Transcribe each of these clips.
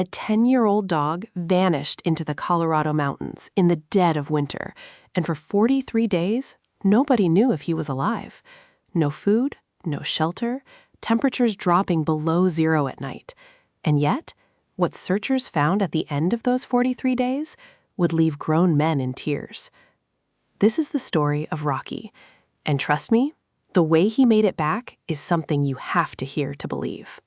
a 10-year-old dog vanished into the Colorado mountains in the dead of winter, and for 43 days, nobody knew if he was alive. No food, no shelter, temperatures dropping below zero at night. And yet, what searchers found at the end of those 43 days would leave grown men in tears. This is the story of Rocky, and trust me, the way he made it back is something you have to hear to believe.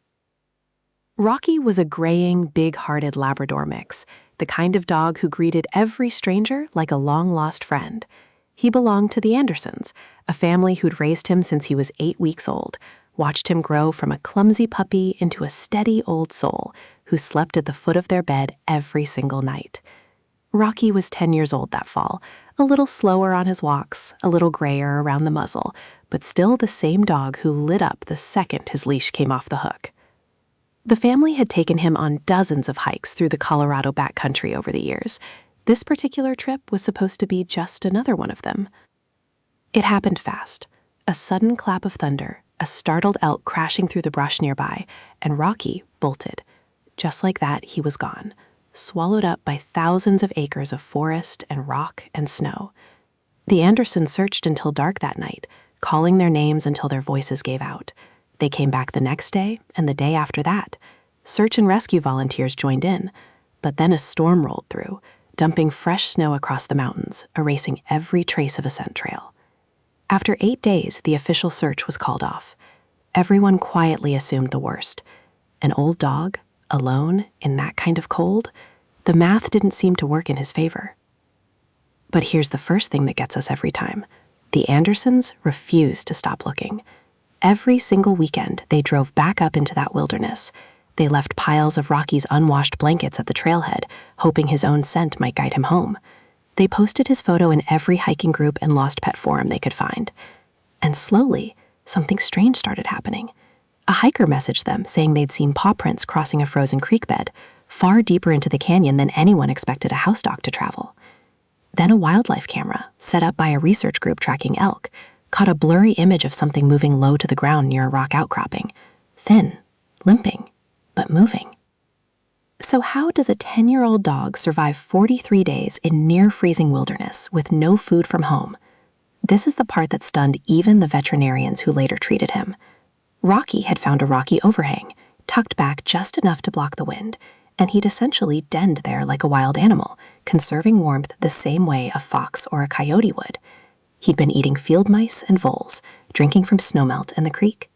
Rocky was a graying, big-hearted Labrador mix, the kind of dog who greeted every stranger like a long-lost friend. He belonged to the Andersons, a family who'd raised him since he was 8 weeks old, watched him grow from a clumsy puppy into a steady old soul who slept at the foot of their bed every single night. Rocky was 10 years old that fall, a little slower on his walks, a little grayer around the muzzle, but still the same dog who lit up the second his leash came off the hook. The family had taken him on dozens of hikes through the Colorado backcountry over the years. This particular trip was supposed to be just another one of them. It happened fast. A sudden clap of thunder, a startled elk crashing through the brush nearby, and Rocky bolted. Just like that, he was gone, swallowed up by thousands of acres of forest and rock and snow. The Andersons searched until dark that night, calling their names until their voices gave out. They came back the next day and the day after that. Search and rescue volunteers joined in, but then a storm rolled through, dumping fresh snow across the mountains, erasing every trace of a scent trail. After 8 days, the official search was called off. Everyone quietly assumed the worst. An old dog, alone, in that kind of cold, the math didn't seem to work in his favor. But here's the first thing that gets us every time. The Andersons refused to stop looking. Every single weekend, they drove back up into that wilderness. They left piles of Rocky's unwashed blankets at the trailhead, hoping his own scent might guide him home. They posted his photo in every hiking group and lost pet forum they could find. And slowly, something strange started happening. A hiker messaged them saying they'd seen paw prints crossing a frozen creek bed, far deeper into the canyon than anyone expected a house dog to travel. Then a wildlife camera, set up by a research group tracking elk, caught a blurry image of something moving low to the ground near a rock outcropping, thin, limping, but moving. So how does a 10-year-old dog survive 43 days in near-freezing wilderness with no food from home? This is the part that stunned even the veterinarians who later treated him. Rocky had found a rocky overhang, tucked back just enough to block the wind, and he'd essentially denned there like a wild animal, conserving warmth the same way a fox or a coyote would. He'd been eating field mice and voles, drinking from snowmelt in the creek.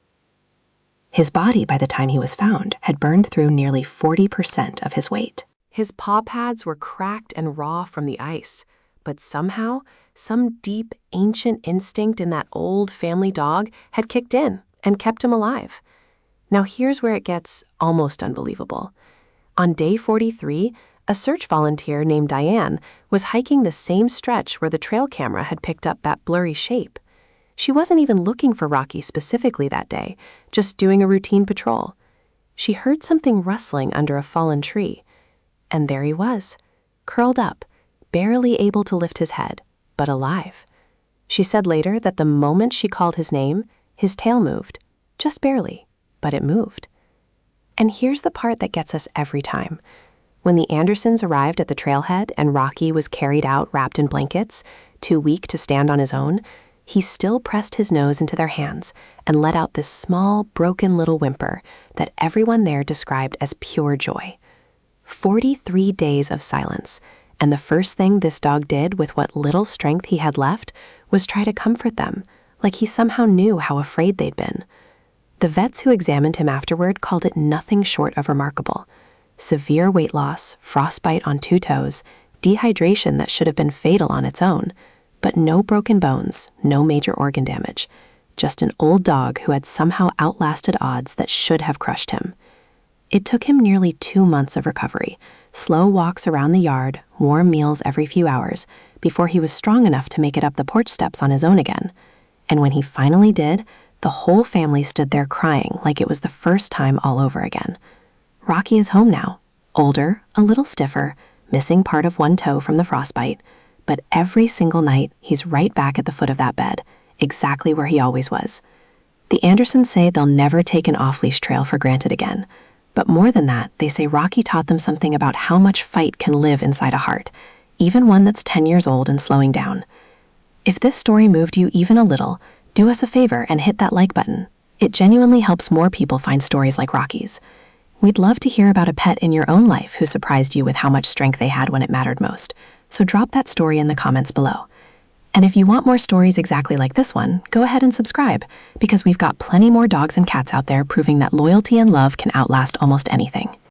His body, by the time he was found, had burned through nearly 40% of his weight. His paw pads were cracked and raw from the ice, but somehow, some deep, ancient instinct in that old family dog had kicked in and kept him alive. Now here's where it gets almost unbelievable. On day 43, a search volunteer named Diane was hiking the same stretch where the trail camera had picked up that blurry shape. She wasn't even looking for Rocky specifically that day, just doing a routine patrol. She heard something rustling under a fallen tree, and there he was, curled up, barely able to lift his head, but alive. She said later that the moment she called his name, his tail moved, just barely, but it moved. And here's the part that gets us every time. When the Andersons arrived at the trailhead and Rocky was carried out wrapped in blankets, too weak to stand on his own, he still pressed his nose into their hands and let out this small, broken little whimper that everyone there described as pure joy. 43 days of silence, and the first thing this dog did with what little strength he had left was try to comfort them, like he somehow knew how afraid they'd been. The vets who examined him afterward called it nothing short of remarkable. Severe weight loss, frostbite on 2 toes, dehydration that should have been fatal on its own, but no broken bones, no major organ damage, just an old dog who had somehow outlasted odds that should have crushed him. It took him nearly 2 months of recovery, slow walks around the yard, warm meals every few hours, before he was strong enough to make it up the porch steps on his own again. And when he finally did, the whole family stood there crying like it was the first time all over again. Rocky is home now, older, a little stiffer, missing part of 1 toe from the frostbite, but every single night he's right back at the foot of that bed, exactly where he always was. The Andersons say they'll never take an off-leash trail for granted again, But more than that, they say Rocky taught them something about how much fight can live inside a heart, even one that's 10 years old and slowing down. If this story moved you even a little, do us a favor and hit that like button. It genuinely helps more people find stories like Rocky's. We'd love to hear about a pet in your own life who surprised you with how much strength they had when it mattered most. So drop that story in the comments below. And if you want more stories exactly like this one, go ahead and subscribe, because we've got plenty more dogs and cats out there proving that loyalty and love can outlast almost anything.